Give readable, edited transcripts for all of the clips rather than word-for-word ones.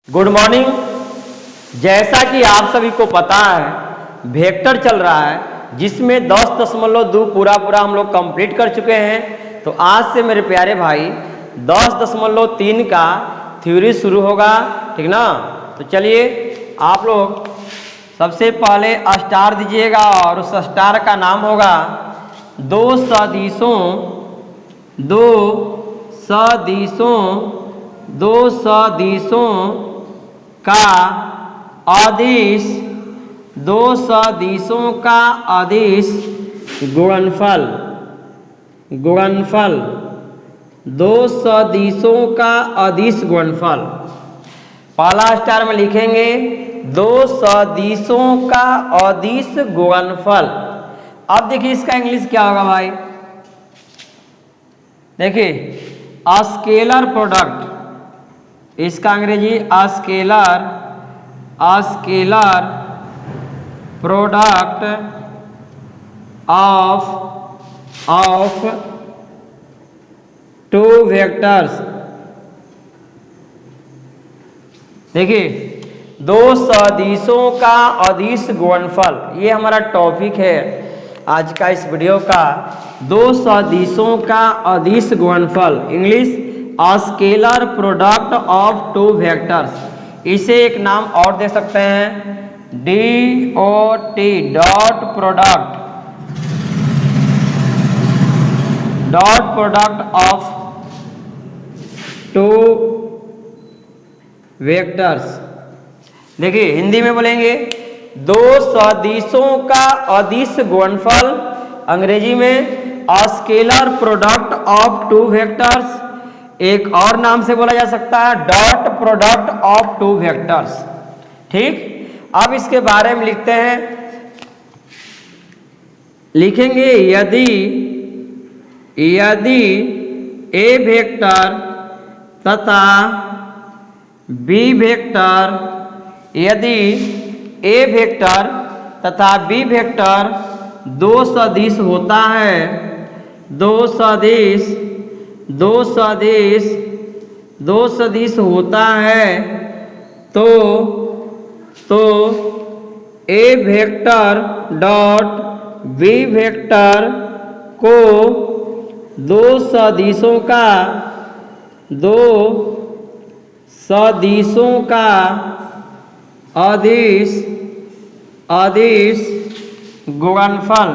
Good morning. जैसा कि आप सभी को पता है वेक्टर चल रहा है जिसमें 10.2 पूरा हम लोग कंप्लीट कर चुके हैं। तो आज से मेरे प्यारे भाई 10.3 का थ्योरी शुरू होगा, ठीक ना। तो चलिए आप लोग सबसे पहले स्टार दीजिएगा और उस स्टार का नाम होगा दो सदिशों का अदिश, दो सदिशों का अदिश गुणनफल, दो सदिशों का अदिश गुणनफल। पहला स्टार में लिखेंगे दो सदिशों का अदिश गुणनफल। अब देखिए इसका इंग्लिश क्या होगा भाई, देखिए स्केलर प्रोडक्ट, इसका अंग्रेजी scalar product of two vectors. देखिए दो सदिशों का अदिश गुणनफल, ये हमारा टॉपिक है आज का इस वीडियो का। दो सदिशों का अदिश गुणनफल, English scalar product of two vectors. इसे एक नाम और दे सकते हैं DOT, dot product of two vectors. देखिए हिंदी में बोलेंगे दो सदिशों का अदिश गुणनफल, अंग्रेजी में scalar product of two vectors. एक और नाम से बोला जा सकता है dot product of two vectors. ठीक, अब इसके बारे में लिखते हैं, लिखेंगे यदि ए वेक्टर तथा बी वेक्टर, यदि ए वेक्टर तथा बी वेक्टर दो सदिश होता है, दो सदिश होता है, तो ए वेक्टर डॉट बी वेक्टर को दो सदिशों का अदिश गुणनफल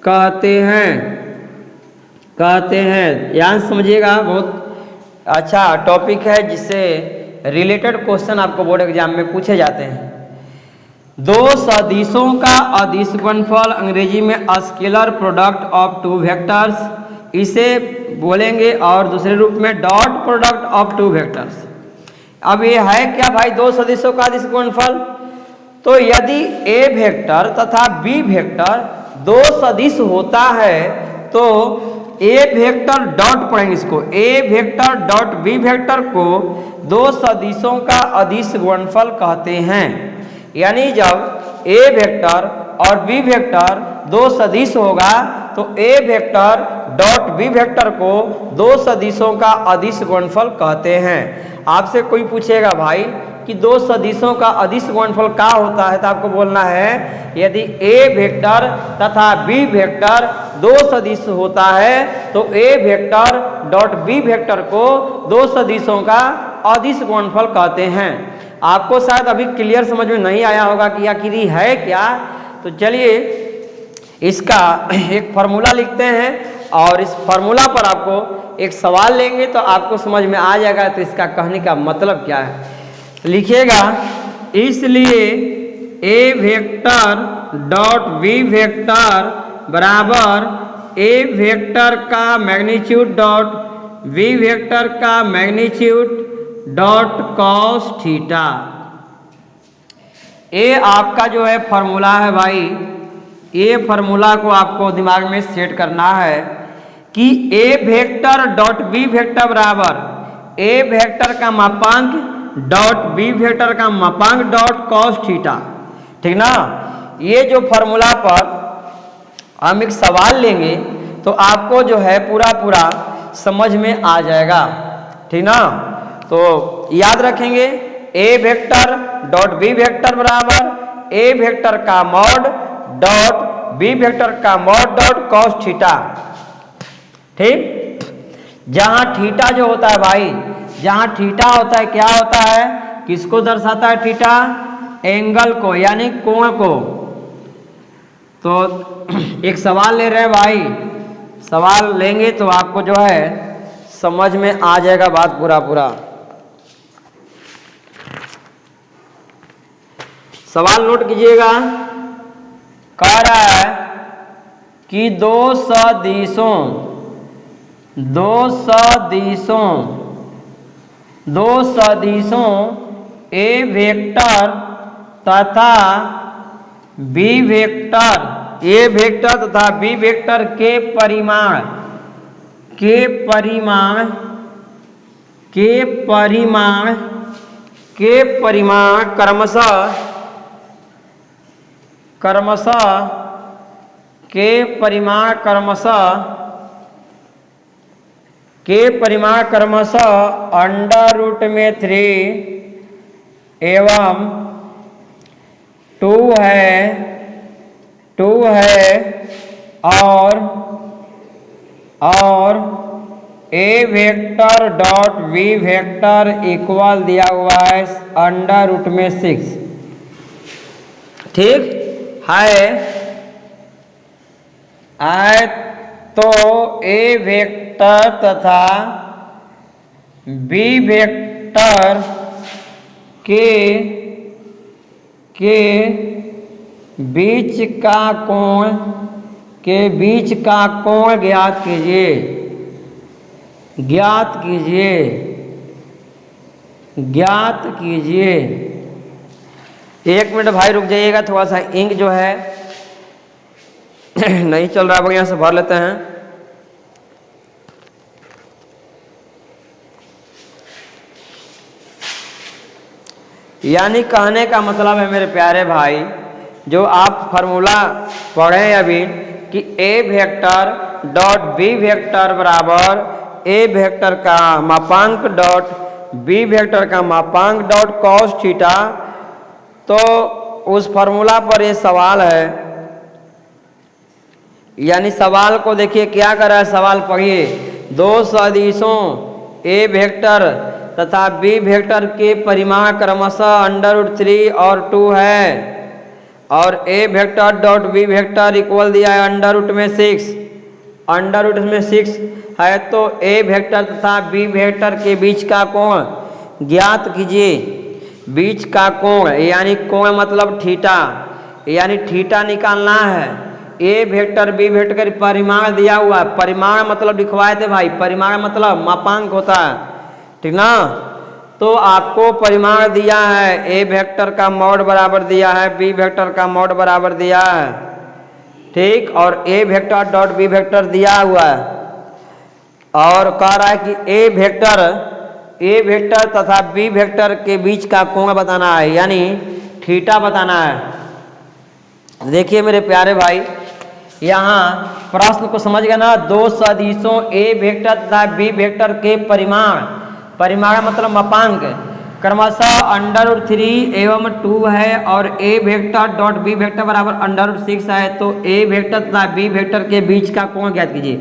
कहते हैं। याद समझिएगा, बहुत अच्छा टॉपिक है जिससे रिलेटेड क्वेश्चन आपको बोर्ड एग्जाम में पूछे जाते हैं। दो सदिशों का अदिश गुणनफल, अंग्रेजी में scalar product of two vectors, इसे बोलेंगे और दूसरे रूप में dot product of two vectors. अब ये है क्या भाई दो सदिशों का अदिश गुणनफल? तो यदि ए वेक्टर तथा बी वेक्टर दो सदिश होता है तो ए वेक्टर डॉट पढ़ेंगे इसको, ए वेक्टर डॉट बी वेक्टर को दो सदिशों का अदिश गुणनफल कहते हैं। यानी जब ए वेक्टर और बी वेक्टर दो सदिश होगा तो ए वेक्टर डॉट बी वेक्टर को दो सदिशों का अदिश गुणनफल कहते हैं। आपसे कोई पूछेगा भाई कि दो सदिशों का अदिश गुणनफल क्या होता है, तो आपको बोलना है यदि ए वेक्टर तथा बी वेक्टर दो सदिश होता है तो ए वेक्टर डॉट बी वेक्टर को दो सदिशों का अदिश गुणनफल कहते हैं। आपको शायद अभी क्लियर समझ में नहीं आया होगा कि आखिर है क्या। तो चलिए इसका एक फार्मूला लिखते हैं और इस फार्मूला पर आपको एक सवाल लेंगे तो आपको समझ में आ जाएगा तो इसका कहने का मतलब क्या है। लिखिएगा इसलिए ए वेक्टर डॉट बी वेक्टर बराबर ए वेक्टर का मैग्नीट्यूड डॉट बी वेक्टर का मैग्नीट्यूड डॉट कॉस थीटा। ये आपका जो है फॉर्मूला है भाई, ये फॉर्मूला को आपको दिमाग में सेट करना है कि ए वेक्टर डॉट बी वेक्टर बराबर ए वेक्टर का मापांक डॉट बी वेक्टर का मापांक डॉट कॉस थीटा। ठीक ना। ये जो फॉर्मूला पर हम एक सवाल लेंगे तो आपको जो है पूरा पूरा समझ में आ जाएगा, ठीक ना। तो याद रखेंगे ए वेक्टर डॉट बी वेक्टर बराबर ए वेक्टर का मॉड डॉट बी वेक्टर का मॉड डॉट कॉस थीटा, ठीक। जहां थीटा जो होता है भाई, जहां थीटा होता है क्या होता है, किसको दर्शाता है थीटा, एंगल को यानी कोण को। तो एक सवाल ले रहे हैं भाई, सवाल लेंगे तो आपको जो है समझ में आ जाएगा बात पूरा पूरा। सवाल नोट कीजिएगा, कह रहा है कि दो सदिशों ए वेक्टर तथा बी वेक्टर, ए वेक्टर तथा बी वेक्टर के परिमाण क्रमशः अंडर रूट में 3 एवं 2 है और A vector dot B vector equal दिया हुआ है अंडर रूट में 6, ठीक है। तो ए वेक्टर तथा बी वेक्टर के बीच का कोण ज्ञात कीजिए। एक मिनट भाई रुक जाइएगा, थोड़ा सा इंक जो है नहीं चल रहा है, बढ़िया से भर लेते हैं। यानी कहने का मतलब है मेरे प्यारे भाई, जो आप फॉर्मूला पढ़े अभी कि ए वेक्टर डॉट बी वेक्टर बराबर ए वेक्टर का मापांक डॉट बी वेक्टर का मापांक डॉट कॉस थीटा, तो उस फॉर्मूला पर ये सवाल है। यानी सवाल को देखिए क्या कर रहा है, सवाल पढ़िए, दो सदिशों ए वेक्टर तथा बी वेक्टर के परिमाण क्रमशः अंडर रूट 3 और 2 है और A vector dot B vector equal दिया है अंडर रूट में 6, अंडर रूट में 6 है। तो ए वेक्टर तथा बी वेक्टर के बीच का कोण ज्ञात कीजिए। बीच का कोण यानी कोण मतलब थीटा, यानी थीटा निकालना है। ए वेक्टर बी वेक्टर का परिमाण दिया हुआ है, परिमाण मतलब लिखवाए थे भाई, परिमाण मतलब मापांक होता है, ठीक ना। तो आपको परिमाण दिया है, ए वेक्टर का मॉड बराबर दिया है, बी वेक्टर का मॉड बराबर दिया है, ठीक, और A vector dot B vector दिया हुआ है। और कह रहा है कि ए वेक्टर तथा बी वेक्टर के बीच का कोण बताना है, यानी थीटा बताना है। देखिए मेरे प्यारे भाई, यहाँ प्रश्न को समझ गए ना, दो सदिशों ए वेक्टर तथा बी वेक्टर के परिमाण मतलब मापांक क्रमशः अंडर रूट 3 एवं 2 है और A vector dot B vector बराबर अंडर रूट 6 है। तो ए वेक्टर तथा बी वेक्टर के बीच का कोण ज्ञात कीजिए।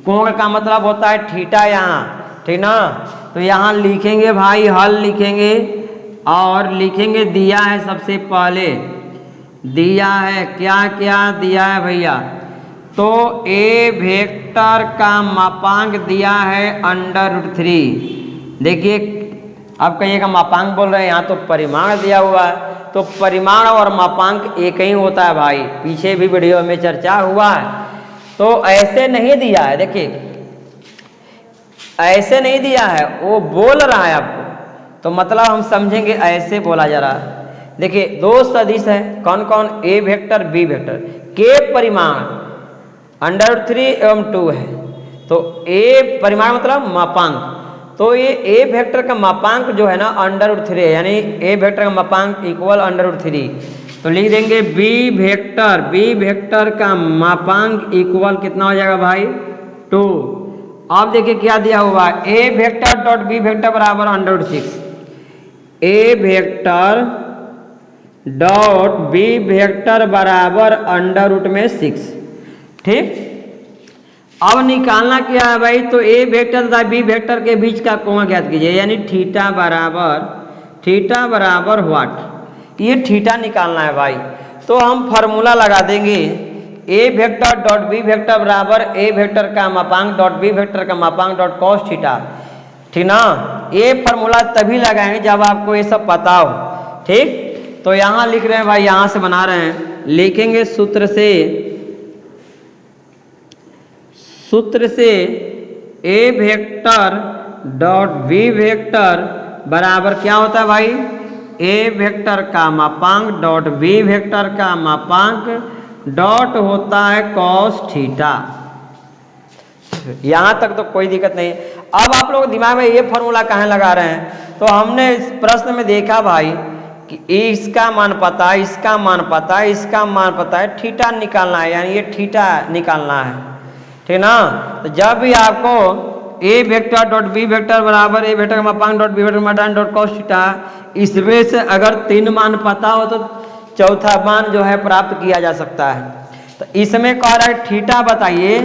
कोण का मतलब होता है थीटा, यहाँ ठीक ना। तो यहाँ लिखेंगे भाई, हल लिखेंगे और लिखेंगे दिया है, सबसे पहले दिया है क्या दिया है भैया, तो ए वेक्टर का मापांक दिया है अंडर रूट 3। देखिए आप कहिएगा मापांक बोल रहे हैं, यहाँ तो परिमाण दिया हुआ है, तो परिमाण और मापांक एक ही होता है भाई, पीछे भी वीडियो में चर्चा हुआ है। तो ऐसे नहीं दिया है, देखिए ऐसे नहीं दिया है, वो बोल रहा है आपको, तो मतलब हम समझेंगे ऐसे बोला जा रहा है। देखिए दो सदिश है, कौन कौन, ए वेक्टर बी वेक्टर के परिमाण अंडर रूट 3 एवं 2 है। तो ए परिमाण मतलब मापांक, तो ये ए वेक्टर का मापांक जो है ना अंडर रूट 3 है, यानी ए वेक्टर का मापांक इक्वल अंडर रूट 3। तो लिख देंगे बी वेक्टर का मापांक इक्वल कितना हो जाएगा भाई 2। अब देखिए क्या दिया हुआ है, A vector dot B vector बराबर √6, ए वेक्टर डॉट बी वेक्टर बराबर √6। ठीक, अब निकालना क्या है भाई, तो ए वेक्टर तथा बी वेक्टर के बीच का कोण ज्ञात कीजिए, यानी थीटा बराबर व्हाट, ये थीटा निकालना है भाई। तो हम फार्मूला लगा देंगे, ए वेक्टर डॉट बी वेक्टर बराबर ए वेक्टर का मापांक डॉट बी वेक्टर का मापांक डॉट कॉस थीटा। ठीक ना, ये फार्मूला तभी लगाएंगे जब आपको ये सब पता हो। ठीक, तो यहाँ लिख रहे हैं भाई, यहाँ से बना रहे हैं, लिखेंगे सूत्र से ए वेक्टर डॉट बी वेक्टर बराबर क्या होता है भाई, ए वेक्टर का मापांक डॉट बी वेक्टर का मापांक डॉट होता है कॉस थीटा। यहां तक तो कोई दिक्कत नहीं। अब आप लोग दिमाग में ये फॉर्मूला कहाँ लगा रहे हैं, तो हमने इस प्रश्न में देखा भाई कि इसका मान पता है, इसका मान पता है, इसका मान पता है, थीटा निकालना है, यानी ये थीटा निकालना है। ठीक ना, तो जब भी आपको ए वेक्टर डॉट बी वेक्टर बराबर ए वेक्टर का मापांक डॉट बी वेक्टर का मापांक डॉट कॉस थीटा, इसमें से अगर 3 मान पता हो तो चौथा मान जो है प्राप्त किया जा सकता है। तो इसमें कह रहा है थीटा बताइए,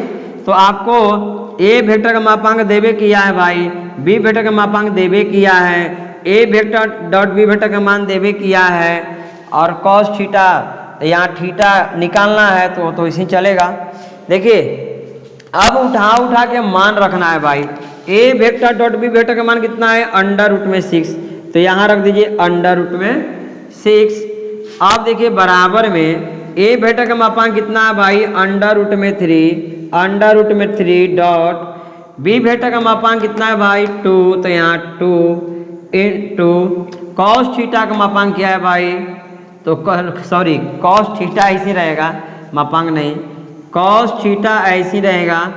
तो आपको ए वेक्टर का मापांक देवे किया है भाई, बी वेक्टर का मापांक देवे किया है, A vector dot B vector का मान देवे किया है, और कॉस थीटा, यहाँ थीटा निकालना है तो इसी चलेगा। देखिए अब उठा के मान रखना है भाई, ए वेक्टर डॉट बी वेक्टर का मान कितना है √6, तो यहाँ रख दीजिए √6। आप देखिए बराबर में ए वेक्टर का मापांक कितना है भाई √3 डॉट बी वेक्टर का मापांक कितना है भाई 2, तो यहाँ 2 इंटू कॉस थीटा का मापांक क्या है भाई, तो सॉरी कॉस थीटा ऐसे रहेगा, मापांक नहीं, कॉस थीटा ऐसी रहेगा।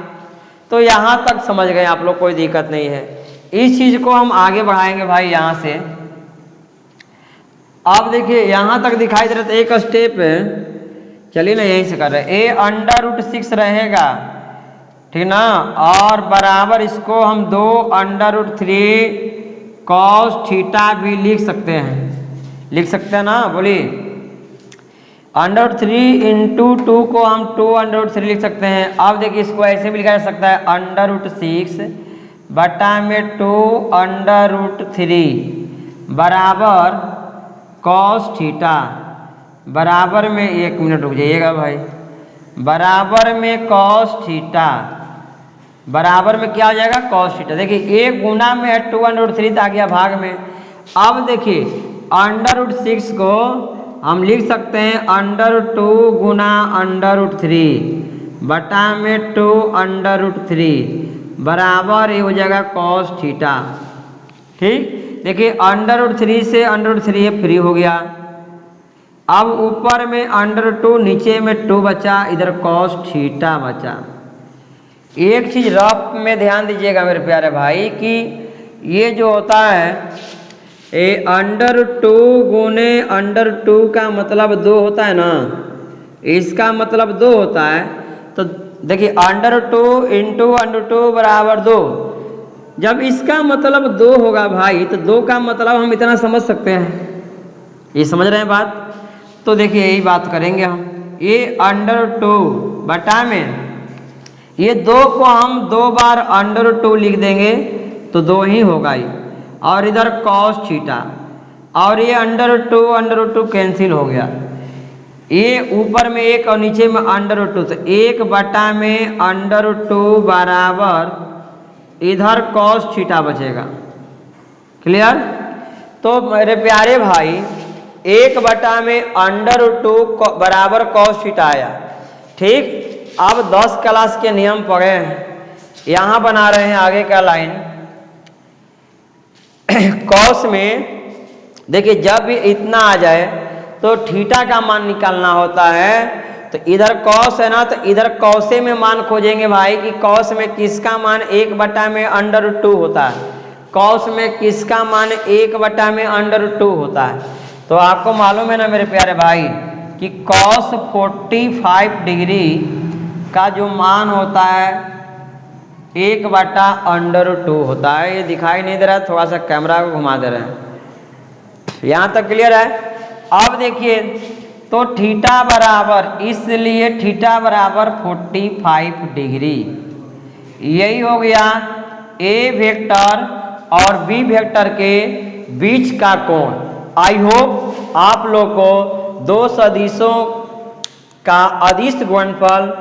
तो यहाँ तक समझ गए आप लोग, कोई दिक्कत नहीं है। इस चीज को हम आगे बढ़ाएंगे भाई यहाँ से। आप देखिए यहाँ तक दिखाई दे रहा था, एक स्टेप चलिए ना यहीं से कर रहे हैं, ए √6 रहेगा, ठीक ना, और बराबर इसको हम 2 √3 कॉस थीटा भी लिख सकते हैं ना, बोलिए √3 इंटू 2 को हम 2 √3 लिख सकते हैं। अब देखिए इसको ऐसे भी लिखा जा सकता है √6 बटा में 2 √3 बराबर कॉस थीटा, बराबर में 1 मिनट रुक जाइएगा भाई, बराबर में कॉस थीटा, बराबर में क्या हो जाएगा कॉस थीटा। देखिए 1 गुना में है 2 √3 आ गया भाग में। अब देखिए √6 को हम लिख सकते हैं √2 गुना √3 बटा में 2 √3 बराबर ये हो जाएगा कॉस थीटा। ठीक, देखिए √3 से √3 ये फ्री हो गया। अब ऊपर में √2, नीचे में 2 बचा, इधर कॉस थीटा बचा। एक चीज रफ में ध्यान दीजिएगा मेरे प्यारे भाई कि ये जो होता है ए √2 गुने √2 का मतलब 2 होता है ना, इसका मतलब 2 होता है। तो देखिए √2 इंटू √2 बराबर 2, जब इसका मतलब 2 होगा भाई तो 2 का मतलब हम इतना समझ सकते हैं, ये समझ रहे हैं बात। तो देखिए यही बात करेंगे हम, ये √2 बटा में ये 2 को हम 2 बार √2 लिख देंगे तो 2 ही होगा ही, और इधर कॉस थीटा, और ये √2 कैंसिल हो गया, ये ऊपर में 1 और नीचे में √2, तो 1 बटा में √2 बराबर इधर कॉस थीटा बचेगा। क्लियर। तो मेरे प्यारे भाई 1 बटा में √2 बराबर कॉस थीटा आया। ठीक, अब 10 क्लास के नियम पढ़े हैं, यहाँ बना रहे हैं आगे का लाइन। कॉस में देखिए जब भी इतना आ जाए तो थीटा का मान निकालना होता है। तो इधर कॉस है ना, तो इधर कॉसे में मान खोजेंगे भाई कि कॉस में किसका मान 1 बटा में √2 होता है, कॉस में किसका मान 1 बटा में √2 होता है। तो आपको मालूम है ना मेरे प्यारे भाई कि cos 45 डिग्री का जो मान होता है 1/√2 होता है। ये दिखाई नहीं दे रहा है, थोड़ा सा कैमरा को घुमा दे रहे हैं। यहाँ तक क्लियर है। अब देखिए तो थीटा बराबर, इसलिए थीटा बराबर 45 डिग्री, यही हो गया ए वेक्टर और बी वेक्टर के बीच का कोण। आई होप आप लोग को दो सदिशों का अदिश गुणनफल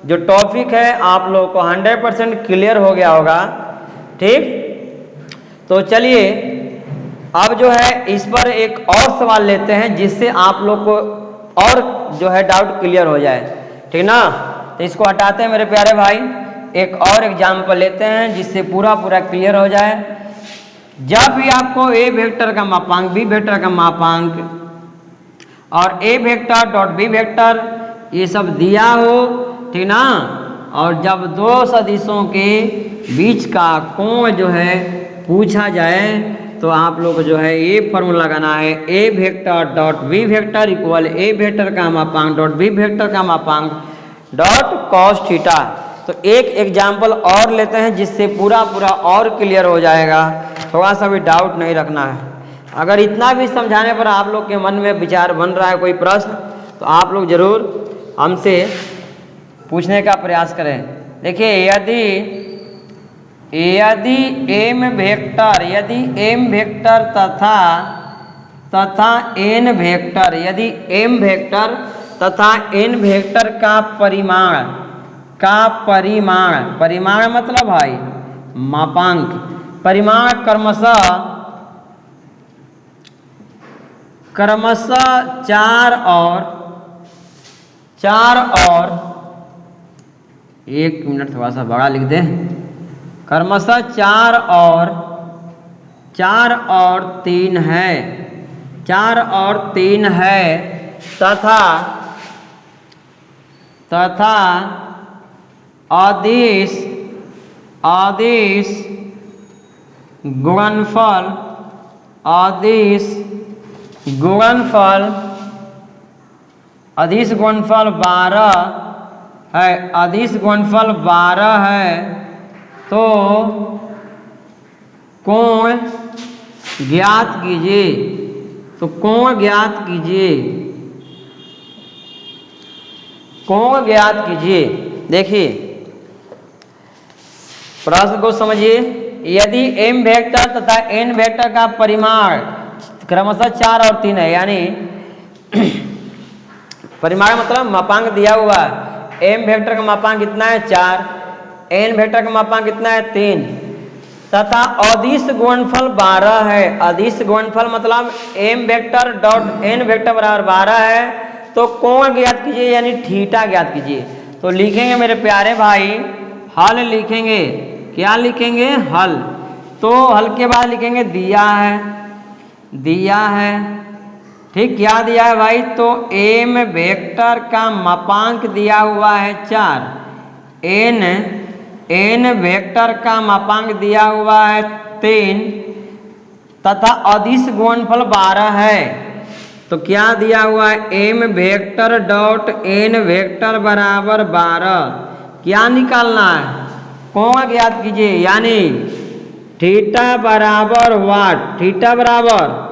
जो टॉपिक है आप लोग को 100% क्लियर हो गया होगा। ठीक, तो चलिए अब जो है इस पर एक और सवाल लेते हैं जिससे आप लोग को और जो है डाउट क्लियर हो जाए। ठीक ना, तो इसको हटाते हैं मेरे प्यारे भाई, एक और एग्जाम्पल लेते हैं जिससे पूरा क्लियर हो जाए। जब भी आपको ए वेक्टर का मापांक, बी वेक्टर का मापांक और A vector dot B vector ये सब दिया हो, ठीक ना, और जब दो सदिशों के बीच का कोण जो है पूछा जाए तो आप लोग को जो है ये फॉर्मूला लगाना है, A vector dot B vector equal A vector का मापांक डॉट बी वेक्टर का मापांक डॉट कॉस थीटा। तो एक एग्जाम्पल और लेते हैं जिससे पूरा और क्लियर हो जाएगा, थोड़ा सा भी डाउट नहीं रखना है। अगर इतना भी समझाने पर आप लोग के मन में विचार बन रहा है कोई प्रश्न, तो आप लोग जरूर हमसे पूछने का प्रयास करें। देखिए यदि एम वेक्टर तथा एन वेक्टर, यदि एम वेक्टर तथा एन वेक्टर का परिमाण मतलब भाई मापांक, परिमाण क्रमशः 4 और 1 मिनट थोड़ा सा बड़ा लिख दे, क्रमशः 4 और 3 है, 4 और 3 है तथा अदिश गुणनफल 12 है, अदिश गुणनफल 12 है, तो कोण ज्ञात कीजिए। तो कोण ज्ञात कीजिए। देखिए प्रश्न को समझिए, यदि एम वेक्टर तथा एन वेक्टर का परिमाण क्रमशः 4 और 3 है, यानी परिमाण मतलब मापांक दिया हुआ है, एम वेक्टर का मापांक कितना है 4, एन वेक्टर का मापांक कितना है 3, तथा अदिश गुणनफल 12 है। अदिश गुणनफल मतलब m vector dot n vector बराबर 12 है, तो कोण ज्ञात कीजिए यानी थीटा ज्ञात कीजिए। तो लिखेंगे मेरे प्यारे भाई, हल लिखेंगे। क्या लिखेंगे? हल। तो हल के बाद लिखेंगे दिया है। ठीक, क्या दिया है भाई? तो एम वेक्टर का मापांक दिया हुआ है 4, एन वेक्टर का मापांक दिया हुआ है 3 तथा अदिश गुणनफल 12 है। तो क्या दिया हुआ है? M vector dot n vector बराबर 12। क्या निकालना है? कोण ज्ञात कीजिए, यानी थीटा बराबर वाट, थीटा बराबर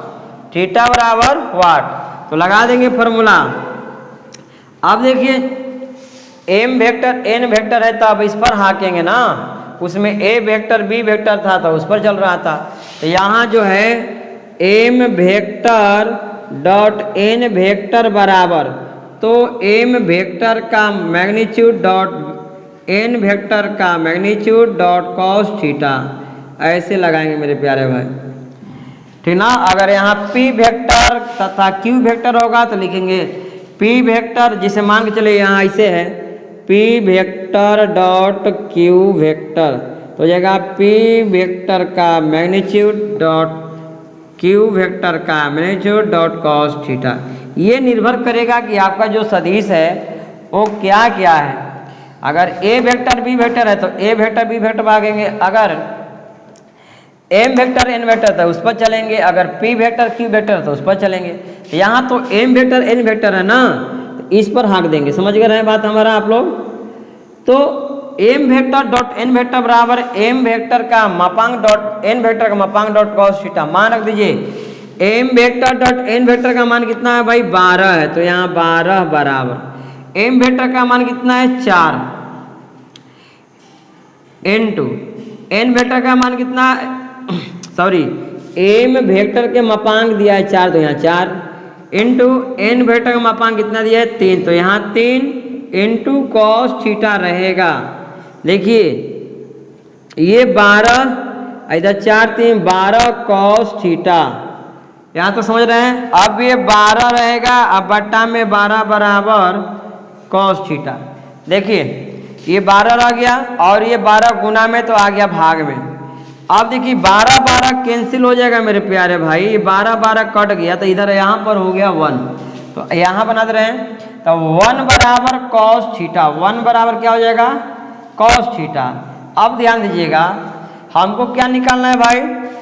वाट। तो लगा देंगे फॉर्मूला। अब देखिए एम वेक्टर एन वेक्टर है तो अब इस पर हाकेंगे ना, उसमें ए वेक्टर बी वेक्टर था तो उस पर चल रहा था। तो यहाँ जो है m vector dot n vector बराबर, तो एम वेक्टर का मैग्नीट्यूड डॉट एन वेक्टर का मैग्नीट्यूड डॉट कॉस थीटा, ऐसे लगाएंगे मेरे प्यारे भाई। ठीक ना। अगर यहाँ पी वेक्टर तथा क्यू वेक्टर होगा तो लिखेंगे पी वेक्टर, जिसे मान के चले यहाँ ऐसे है P vector dot Q vector, तो हो जाएगा पी वेक्टर का मैग्नीट्यूड डॉट क्यू वेक्टर का मैग्नीट्यूड डॉट कॉस थीटा। ये निर्भर करेगा कि आपका जो सदिश है वो क्या क्या है। अगर ए वेक्टर बी वेक्टर है तो ए वेक्टर बी वेक्टर भागेंगे, अगर एम वेक्टर एन वेक्टर था उस पर चलेंगे, अगर पी वेक्टर क्यू वेक्टर तो उस पर चलेंगे। यहाँ तो एम वेक्टर एन वेक्टर है ना, तो इस पर हाँक देंगे। समझ गए रहे बात हमारा आप लोग। तो m vector dot n vector बराबर एम वेक्टर का मापांक डॉट एन वेक्टर का मापांक डॉट कॉस थीटा। मान रख दीजिए m vector dot n vector का मान कितना है भाई 12 है, तो यहाँ 12 बराबर एम वेक्टर का मान कितना है 4 इनटू एन वेक्टर का मान कितना सॉरी एम वेक्टर के मापांक दिया है 4, तो यहाँ 4 इनटू एन वेक्टर का मापांक कितना दिया है 3, तो यहाँ 3 इनटू कॉस थीटा रहेगा। देखिए ये 12 इधर 4 3 12 कॉस थीटा, यहाँ तो समझ रहे हैं। अब ये 12 रहेगा, अब बट्टा में 12 बराबर कॉस थीटा। देखिए ये 12 रह गया और ये 12 गुना में तो आ गया भाग में। अब देखिए 12 12 कैंसिल हो जाएगा मेरे प्यारे भाई, ये 12 12 कट गया तो इधर यहाँ पर हो गया 1, तो यहाँ बना दे रहे हैं। तो 1 बराबर कॉस थीटा, 1 बराबर क्या हो जाएगा कॉस थीटा। अब ध्यान दीजिएगा हमको क्या निकालना है भाई,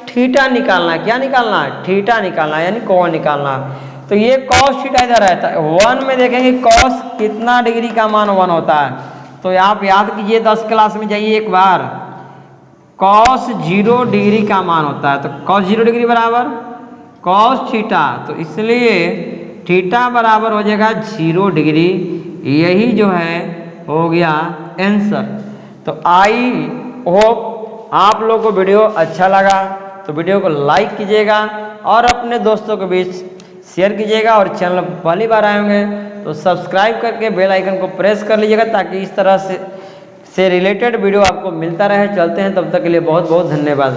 थीटा निकालना है। क्या निकालना है, थीटा निकालना है, यानी कोण निकालना है। तो ये कॉस थीटा इधर है, तो 1 में देखेंगे कॉस कितना डिग्री का मान 1 होता है। तो आप याद कीजिए 10 क्लास में जाइए एक बार, कॉस 0 डिग्री का मान होता है। तो कॉस 0 डिग्री बराबर कॉस थीटा, तो इसलिए थीटा बराबर हो जाएगा 0 डिग्री। यही जो है हो गया आंसर। तो आई होप आप लोगों को वीडियो अच्छा लगा तो वीडियो को लाइक कीजिएगा और अपने दोस्तों के बीच शेयर कीजिएगा, और चैनल पर पहली बार आए होंगे तो सब्सक्राइब करके बेल आइकन को प्रेस कर लीजिएगा, ताकि इस तरह से रिलेटेड वीडियो आपको मिलता रहे। चलते हैं, तब तक के लिए बहुत बहुत धन्यवाद।